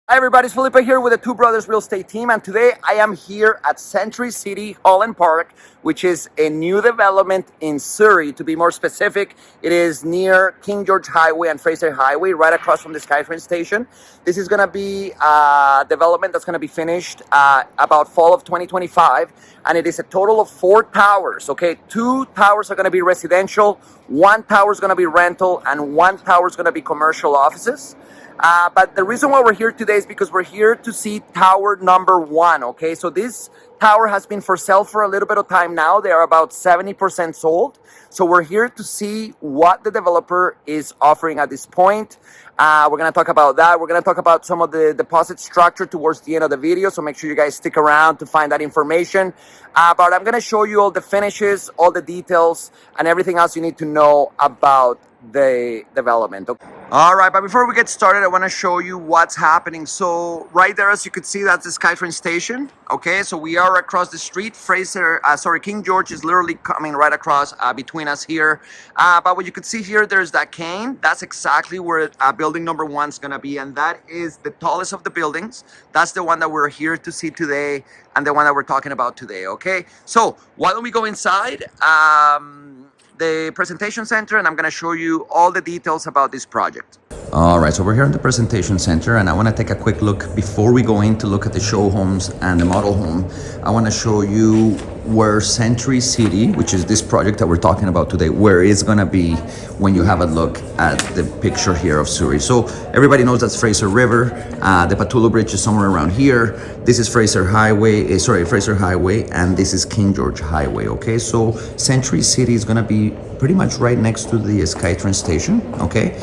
Hi everybody, it's Felipe here with the Two Brothers Real Estate team, and today I am here at Century City Holland Park, which is a new development in Surrey. To be more specific, it is near King George Highway and Fraser Highway, right across from the SkyTrain station. This is going to be a development that's going to be finished about fall of 2025, and it is a total of 4 towers, okay? 2 towers are going to be residential, 1 tower is going to be rental, and 1 tower is going to be commercial offices. But the reason why we're here today is because we're here to see tower number 1, okay? So this tower has been for sale for a little bit of time now. They are about 70% sold. So we're here to see what the developer is offering at this point. We're going to talk about that. We're going to talk about some of the deposit structure towards the end of the video. So make sure you guys stick around to find that information. But I'm going to show you all the finishes, all the details, and everything else you need to know about the development. Okay. All right, but before we get started, I want to show you what's happening. So right there, as you can see, that's the SkyTrain station. Okay, so we are across the street. King George is literally coming right across between us here. But what you can see here, there's that cane. That's exactly where building number 1 is going to be, and that is the tallest of the buildings. That's the one that we're here to see today, and the one that we're talking about today. Okay, so why don't we go inside the presentation center, and I'm going to show you all the details about this project. All right, so we're here in the presentation center, and I want to take a quick look before we go in to look at the show homes and the model home. I want to show you where Century City, which is this project that we're talking about today, where it's going to be when you have a look at the picture here of Surrey. So everybody knows that's Fraser River. The Patullo Bridge is somewhere around here. This is Fraser Highway, and this is King George Highway. Okay, so Century City is going to be pretty much right next to the SkyTrain station. Okay,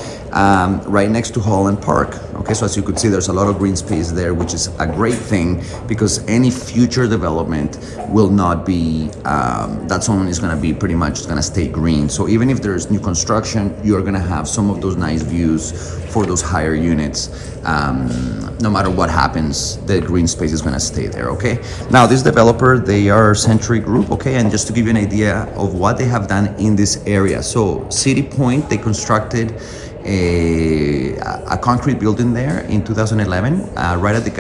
right next to Holland Park. Okay, so as you could see, there's a lot of green space there, which is a great thing because any future development will not be that zone is going to be pretty much going to stay green. So even if there's new construction, you're going to have some of those nice views for those higher units. No matter what happens, the green space is going to stay there. Okay, now this developer, they are Century Group. Okay, and just to give you an idea of what they have done in this area, so City Point, they constructed a concrete building there in 2011, right at the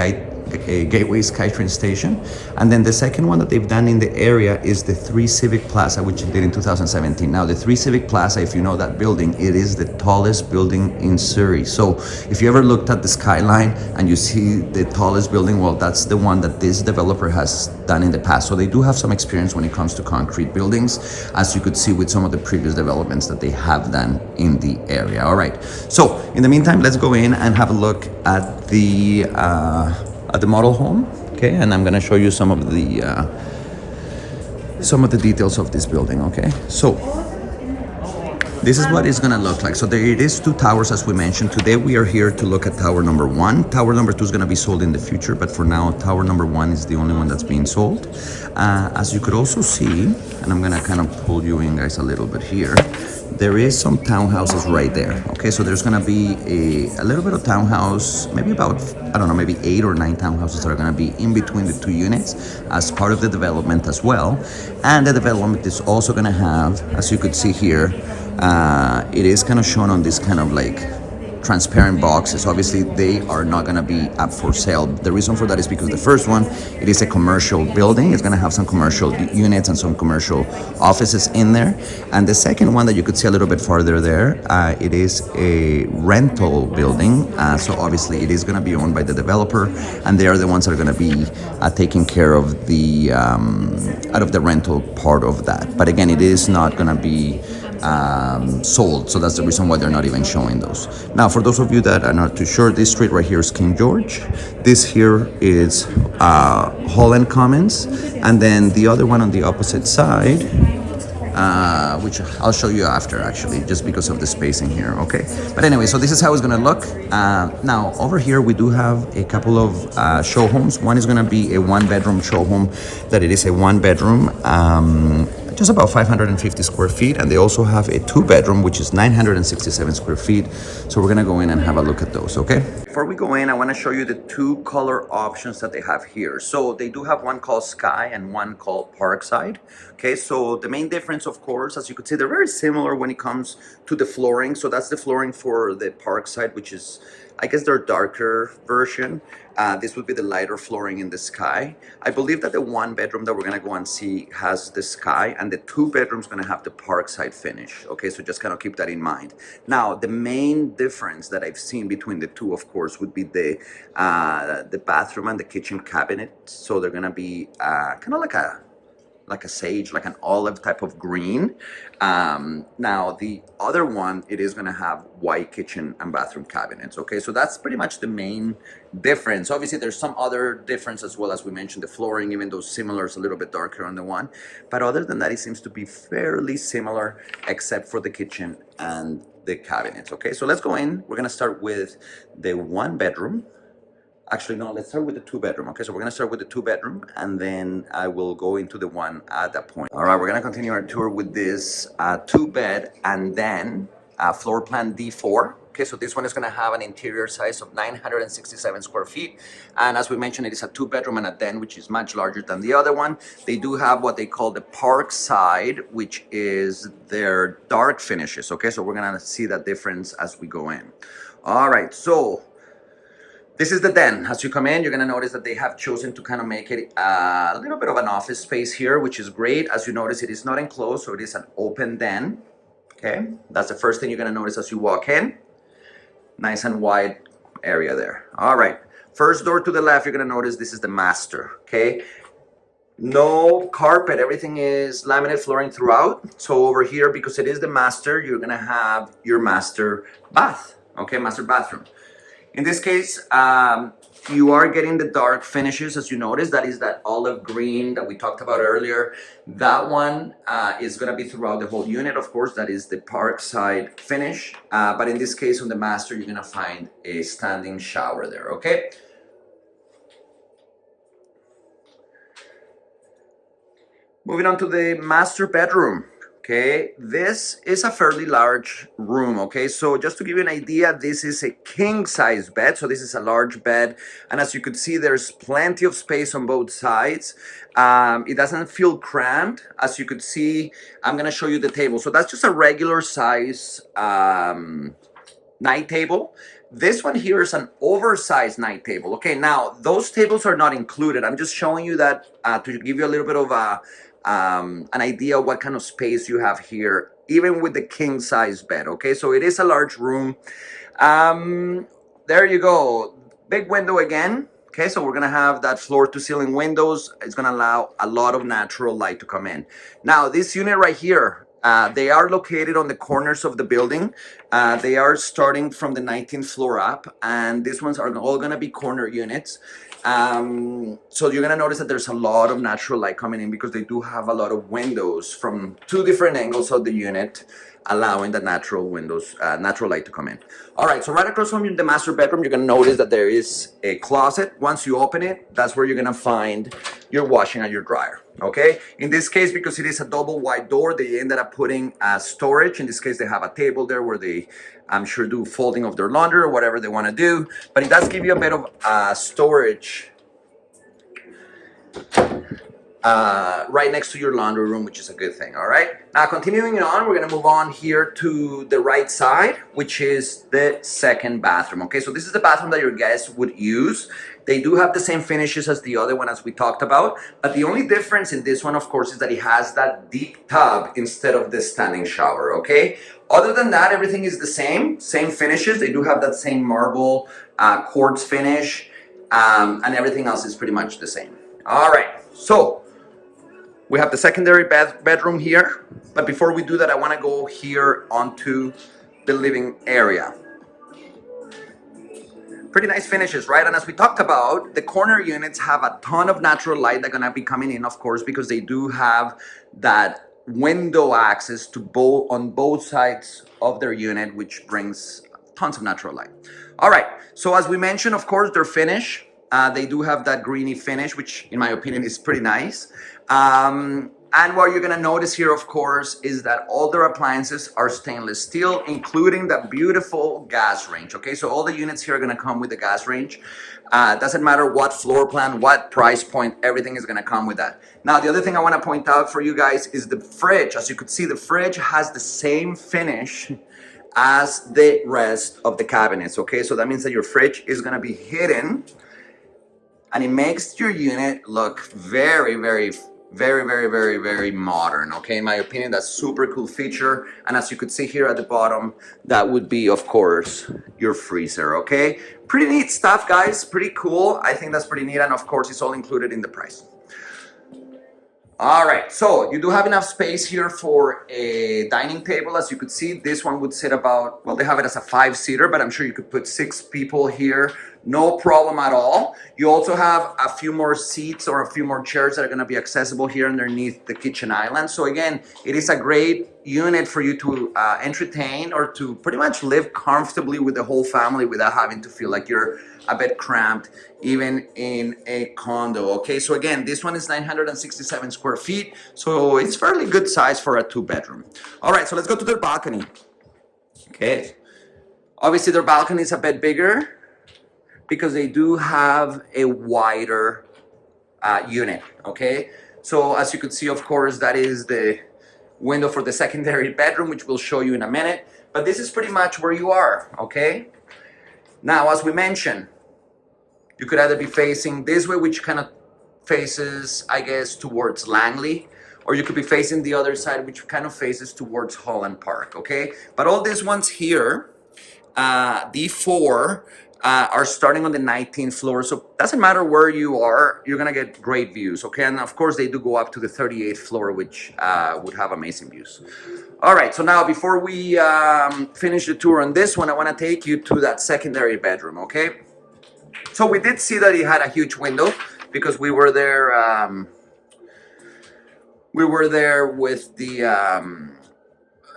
Gateway SkyTrain station. And then the second one that they've done in the area is the 3 Civic Plaza, which they did in 2017. Now the 3 Civic Plaza, if you know that building, it is the tallest building in Surrey. So if you ever looked at the skyline and you see the tallest building, well, that's the one that this developer has done in the past. So they do have some experience when it comes to concrete buildings, as you could see with some of the previous developments that they have done in the area. All right, so in the meantime, let's go in and have a look at the model home. Okay, and I'm going to show you some of the details of this building. Okay, so this is what it's going to look like. So there it is, 2 towers, as we mentioned. Today we are here to look at tower number 1. Tower number 2 is going to be sold in the future, but for now tower number 1 is the only one that's being sold. As you could also see, and I'm going to kind of pull you in, guys, a little bit here, there is some townhouses right there. Okay, so there's gonna be a little bit of townhouse, maybe about, I don't know, maybe 8 or 9 townhouses that are gonna be in between the 2 units as part of the development as well. And the development is also gonna have, as you could see here, it is kind of shown on this kind of like transparent boxes. Obviously they are not going to be up for sale. The reason for that is because the first one, it is a commercial building. It's going to have some commercial units and some commercial offices in there. And the second one that you could see a little bit farther there, it is a rental building. So obviously it is going to be owned by the developer, and they are the ones that are going to be taking care of the out of the rental part of that. But again, it is not going to be sold, so that's the reason why they're not even showing those. Now, for those of you that are not too sure, this street right here is King George. This here is Holland Commons, and then the other one on the opposite side, which I'll show you after, actually, just because of the spacing here. Okay, but anyway, so this is how it's gonna look. Now over here we do have a couple of show homes. One is gonna be a 1-bedroom show home, that it is a 1-bedroom. just about 550 square feet, and they also have a two-bedroom, which is 967 square feet. So we're gonna go in and have a look at those, okay? Before we go in, I wanna show you the two color options that they have here. So they do have one called Sky and one called Parkside. Okay, so the main difference, of course, as you could see, they're very similar when it comes to the flooring. So that's the flooring for the Parkside, which is, I guess, their darker version. This would be the lighter flooring in the Sky. I believe that the one bedroom that we're gonna go and see has the Sky, and the two bedrooms gonna have the Parkside finish. Okay, so just kind of keep that in mind. Now, the main difference that I've seen between the two, of course, would be the bathroom and the kitchen cabinet. So they're gonna be kind of like a sage, like an olive type of green. Now the other one, it is gonna have white kitchen and bathroom cabinets. Okay, so that's pretty much the main difference. Obviously there's some other difference as well, as we mentioned, the flooring, even though similar, is a little bit darker on the one, but other than that, it seems to be fairly similar, except for the kitchen and the cabinets. Okay, so let's go in. We're gonna start with the one bedroom. Actually, no, let's start with the two bedroom. Okay, so we're gonna start with the two bedroom, and then I will go into the one at that point. All right, we're gonna continue our tour with this two bed and then floor plan D4. Okay, so this one is gonna have an interior size of 967 square feet. And as we mentioned, it is a two bedroom and a den, which is much larger than the other one. They do have what they call the park side, which is their dark finishes. Okay, so we're gonna see that difference as we go in. All right, so this is the den. As you come in, you're gonna notice that they have chosen to kind of make it a little bit of an office space here, which is great. As you notice, it is not enclosed, so it is an open den. Okay, that's the first thing you're gonna notice as you walk in. Nice and wide area there. All right, first door to the left, you're gonna notice this is the master, okay? No carpet, everything is laminate flooring throughout. So over here, because it is the master, you're gonna have your master bath, okay, master bathroom. In this case, you are getting the dark finishes, as you notice. That is that olive green that we talked about earlier. That one is gonna be throughout the whole unit, of course. That is the Parkside finish. But in this case, on the master, you're gonna find a standing shower there, okay? Moving on to the master bedroom. Okay, this is a fairly large room. Okay, so just to give you an idea, this is a king size bed. So this is a large bed, and as you could see, there's plenty of space on both sides. It doesn't feel cramped. As you could see, I'm gonna show you the table. So that's just a regular size night table. This one here is an oversized night table. Okay, now those tables are not included. I'm just showing you that to give you a little bit of an idea of what kind of space you have here, even with the king size bed. Okay, so it is a large room. There you go, big window again. Okay, so we're gonna have that floor to ceiling windows. It's gonna allow a lot of natural light to come in. Now this unit right here, they are located on the corners of the building. They are starting from the 19th floor up, and these ones are all gonna be corner units. So you're gonna notice that there's a lot of natural light coming in because they do have a lot of windows from two different angles of the unit, allowing the natural light to come in. All right, so right across from the master bedroom, you're gonna notice that there is a closet. Once you open it, that's where you're gonna find your washing and your dryer. Okay, in this case, because it is a double wide door, they ended up putting storage. In this case, they have a table there where they, I'm sure, do folding of their laundry or whatever they want to do, but it does give you a bit of storage right next to your laundry room, which is a good thing. All right, now continuing on, we're gonna move on here to the right side, which is the second bathroom. Okay, so this is the bathroom that your guests would use. They do have the same finishes as the other one, as we talked about, but the only difference in this one, of course, is that it has that deep tub instead of the standing shower. Okay, other than that, everything is the same finishes. They do have that same marble quartz finish, and everything else is pretty much the same. All right, so we have the secondary bedroom here, but before we do that, I want to go here onto the living area. Pretty nice finishes, right? And as we talked about, the corner units have a ton of natural light that's gonna be coming in, of course, because they do have that window access to on both sides of their unit, which brings tons of natural light. All right, so as we mentioned, of course, their finish, they do have that greeny finish, which in my opinion is pretty nice. And what you're gonna notice here, of course, is that all their appliances are stainless steel, including the beautiful gas range, okay? So all the units here are gonna come with the gas range. Doesn't matter what floor plan, what price point, everything is gonna come with that. Now, the other thing I wanna point out for you guys is the fridge. As you could see, the fridge has the same finish as the rest of the cabinets, okay? So that means that your fridge is gonna be hidden, and it makes your unit look very, very modern, okay? In my opinion, that's super cool feature. And as you could see here at the bottom, that would be, of course, your freezer, okay? Pretty neat stuff, guys, pretty cool. I think that's pretty neat, and of course, it's all included in the price. All right, so you do have enough space here for a dining table. As you could see, this one would sit about, well, they have it as a 5-seater, but I'm sure you could put 6 people here, no problem at all. You also have a few more seats or a few more chairs that are gonna be accessible here underneath the kitchen island. So again, it is a great unit for you to entertain or to pretty much live comfortably with the whole family without having to feel like you're a bit cramped, even in a condo, okay? So again, this one is 967 square feet, so it's fairly good size for a 2-bedroom. All right, so let's go to their balcony. Okay, obviously their balcony is a bit bigger because they do have a wider unit, okay? So as you could see, of course, that is the window for the secondary bedroom, which we'll show you in a minute, but this is pretty much where you are, okay? Now, as we mentioned, you could either be facing this way, which kind of faces, I guess, towards Langley, or you could be facing the other side, which kind of faces towards Holland Park, okay? But all these ones here, D4, are starting on the 19th floor, so it doesn't matter where you are, you're gonna get great views, okay? And of course, they do go up to the 38th floor, which would have amazing views. All right, so now before we finish the tour on this one, I wanna take you to that secondary bedroom, okay? So we did see that it had a huge window because we were there with the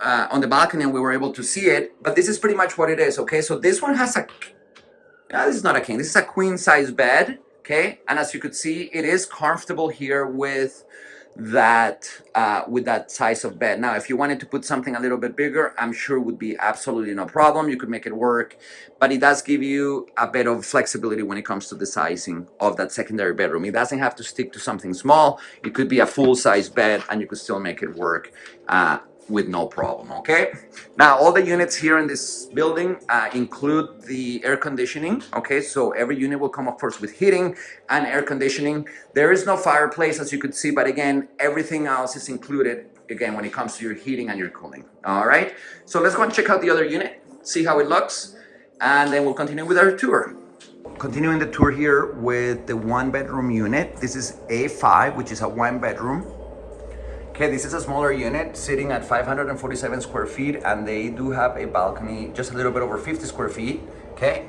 on the balcony, and we were able to see it, but this is pretty much what it is, okay? So this one has this is not a king, this is a queen size bed, okay? And as you could see, it is comfortable here with that size of bed. Now, if you wanted to put something a little bit bigger, I'm sure it would be absolutely no problem. You could make it work, but it does give you a bit of flexibility when it comes to the sizing of that secondary bedroom. It doesn't have to stick to something small. It could be a full-size bed, and you could still make it work with no problem, okay? Now, all the units here in this building include the air conditioning, okay? So every unit will come, of course, with heating and air conditioning. There is no fireplace, as you could see, but again, everything else is included, again, when it comes to your heating and your cooling, all right? So let's go and check out the other unit, see how it looks, and then we'll continue with our tour. Continuing the tour here with the 1-bedroom unit. This is A5, which is a 1-bedroom. Okay, this is a smaller unit sitting at 547 square feet, and they do have a balcony just a little bit over 50 square feet, okay?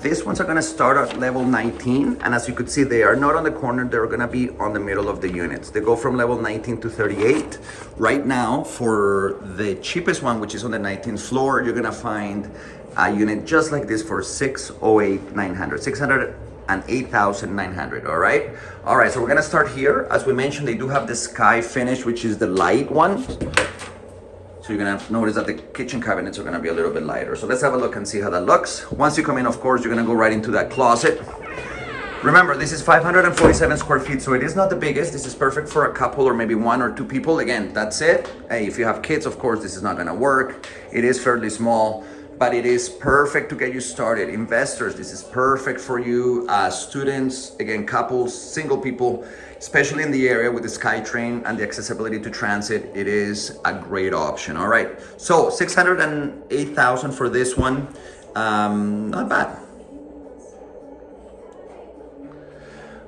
These ones are gonna start at level 19, and as you could see, they are not on the corner, they're gonna be on the middle of the units. They go from level 19 to 38. Right now, for the cheapest one, which is on the 19th floor, you're gonna find a unit just like this for $608,900, all right? All right, so we're gonna start here. As we mentioned, they do have the sky finish, which is the light one. So you're gonna notice that the kitchen cabinets are gonna be a little bit lighter. So let's have a look and see how that looks. Once you come in, of course, you're gonna go right into that closet. Remember, this is 547 square feet, so it is not the biggest. This is perfect for a couple or maybe 1 or 2 people. Again, that's it. Hey, if you have kids, of course, this is not gonna work. It is fairly small, but it is perfect to get you started. Investors, this is perfect for you. Students, again, couples, single people, especially in the area with the SkyTrain and the accessibility to transit, it is a great option. All right, so 608,000 for this one. Not bad.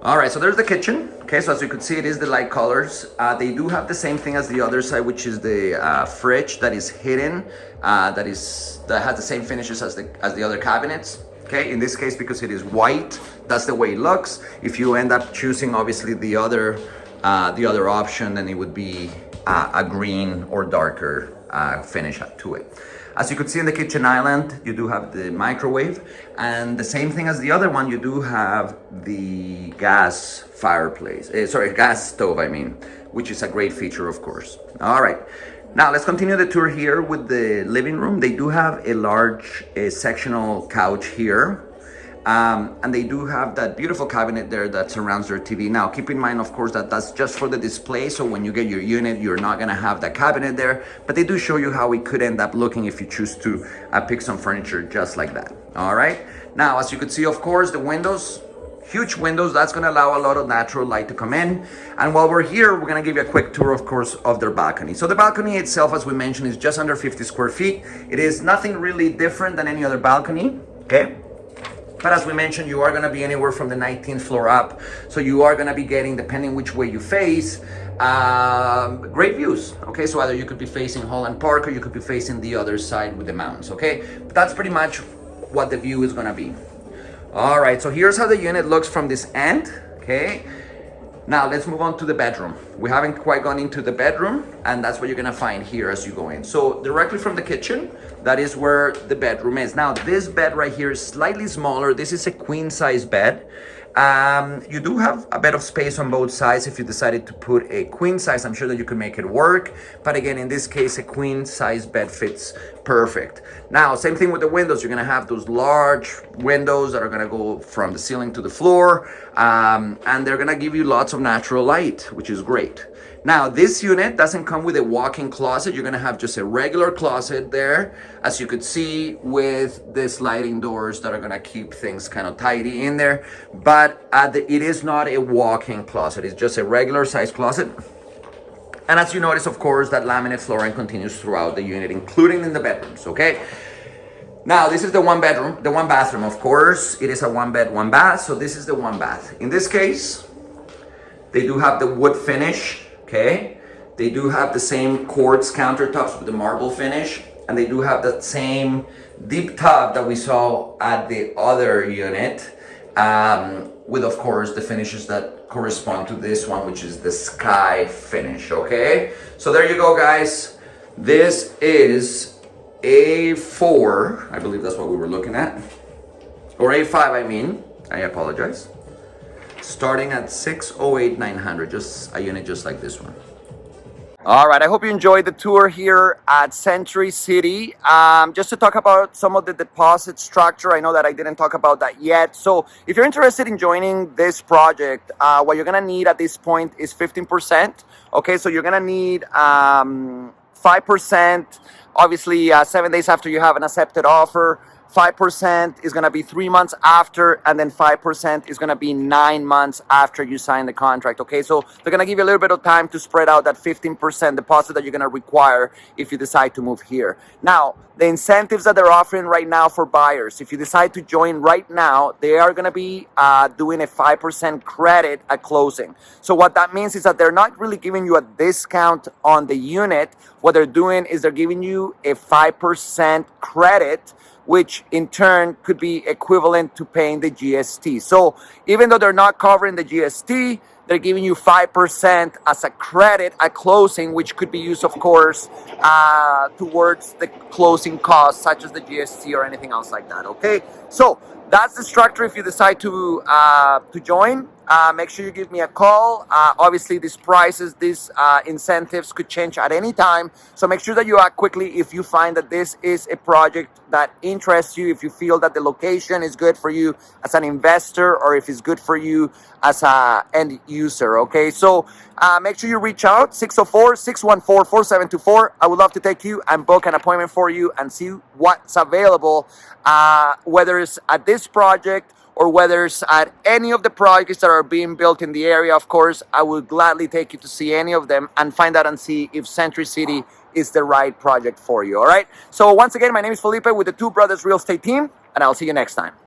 All right, so there's the kitchen. Okay, so as you can see, it is the light colors. They do have the same thing as the other side, which is the fridge that is hidden, that has the same finishes as the other cabinets. Okay, in this case, because it is white, that's the way it looks. If you end up choosing, obviously, the other option, then it would be a green or darker finish to it. As you could see in the kitchen island, you do have the microwave, and the same thing as the other one, you do have the gas fireplace, gas stove, I mean, which is a great feature, of course. All right. Now let's continue the tour here with the living room. They do have a large sectional couch here. And they do have that beautiful cabinet there that surrounds their TV. Now, keep in mind, of course, that that's just for the display. So when you get your unit, you're not gonna have that cabinet there, but they do show you how it could end up looking if you choose to pick some furniture just like that. All right. Now, as you could see, of course, the windows, huge windows, that's gonna allow a lot of natural light to come in. And while we're here, we're gonna give you a quick tour, of course, of their balcony. So the balcony itself, as we mentioned, is just under 50 square feet. It is nothing really different than any other balcony, okay? But as we mentioned, you are gonna be anywhere from the 19th floor up. So you are gonna be getting, depending which way you face, great views, okay? So either you could be facing Holland Park or you could be facing the other side with the mountains, okay? But that's pretty much what the view is gonna be. All right, so here's how the unit looks from this end, okay? Now let's move on to the bedroom. We haven't quite gone into the bedroom, and that's what you're gonna find here as you go in. So directly from the kitchen, that is where the bedroom is. Now this bed right here is slightly smaller. This is a queen size bed. You do have a bit of space on both sides. If you decided to put a queen size, I'm sure that you could make it work. But again, in this case, a queen size bed fits perfect. Now, same thing with the windows. You're gonna have those large windows that are gonna go from the ceiling to the floor. And they're gonna give you lots of natural light, which is great. Now, this unit doesn't come with a walk-in closet. You're gonna have just a regular closet there, as you could see, with the sliding doors that are gonna keep things kind of tidy in there. But it is not a walk-in closet. It's just a regular size closet. And as you notice, of course, that laminate flooring continues throughout the unit, including in the bedrooms, okay? Now, this is the one bathroom, of course. It is a one bed, one bath, so this is the one bath. In this case, they do have the wood finish, okay? They do have the same quartz countertops with the marble finish, and they do have the same deep tub that we saw at the other unit, with, of course, the finishes that correspond to this one, which is the sky finish, okay? So there you go, guys. This is A4, I believe that's what we were looking at, or A5, I mean, I apologize. Starting at 608,900, just a unit just like this one. All right, I hope you enjoyed the tour here at Century City. Just to talk about some of the deposit structure, I know that I didn't talk about that yet. So if you're interested in joining this project, what you're gonna need at this point is 15%. Okay, so you're gonna need 5%, obviously 7 days after you have an accepted offer. 5% is going to be 3 months after, and then 5% is going to be 9 months after you sign the contract. Okay, so they're going to give you a little bit of time to spread out that 15% deposit that you're going to require if you decide to move here. Now, the incentives that they're offering right now for buyers, if you decide to join right now, they are going to be doing a 5% credit at closing. So what that means is that they're not really giving you a discount on the unit. What they're doing is they're giving you a 5% credit, which in turn could be equivalent to paying the GST. So even though they're not covering the GST, they're giving you 5% as a credit at closing, which could be used, of course, towards the closing costs, such as the GST or anything else like that, okay? So that's the structure if you decide to join. Make sure you give me a call. Obviously, these prices, these incentives could change at any time. So make sure that you act quickly if you find that this is a project that interests you, if you feel that the location is good for you as an investor, or if it's good for you as an end user, okay? So make sure you reach out, 604-614-4724. I would love to take you and book an appointment for you and see what's available, whether it's at this project or whether it's at any of the projects that are being built in the area. Of course, I would gladly take you to see any of them and find out and see if Century City is the right project for you, all right? So once again, my name is Felipe with the Two Brothers Real Estate Team, and I'll see you next time.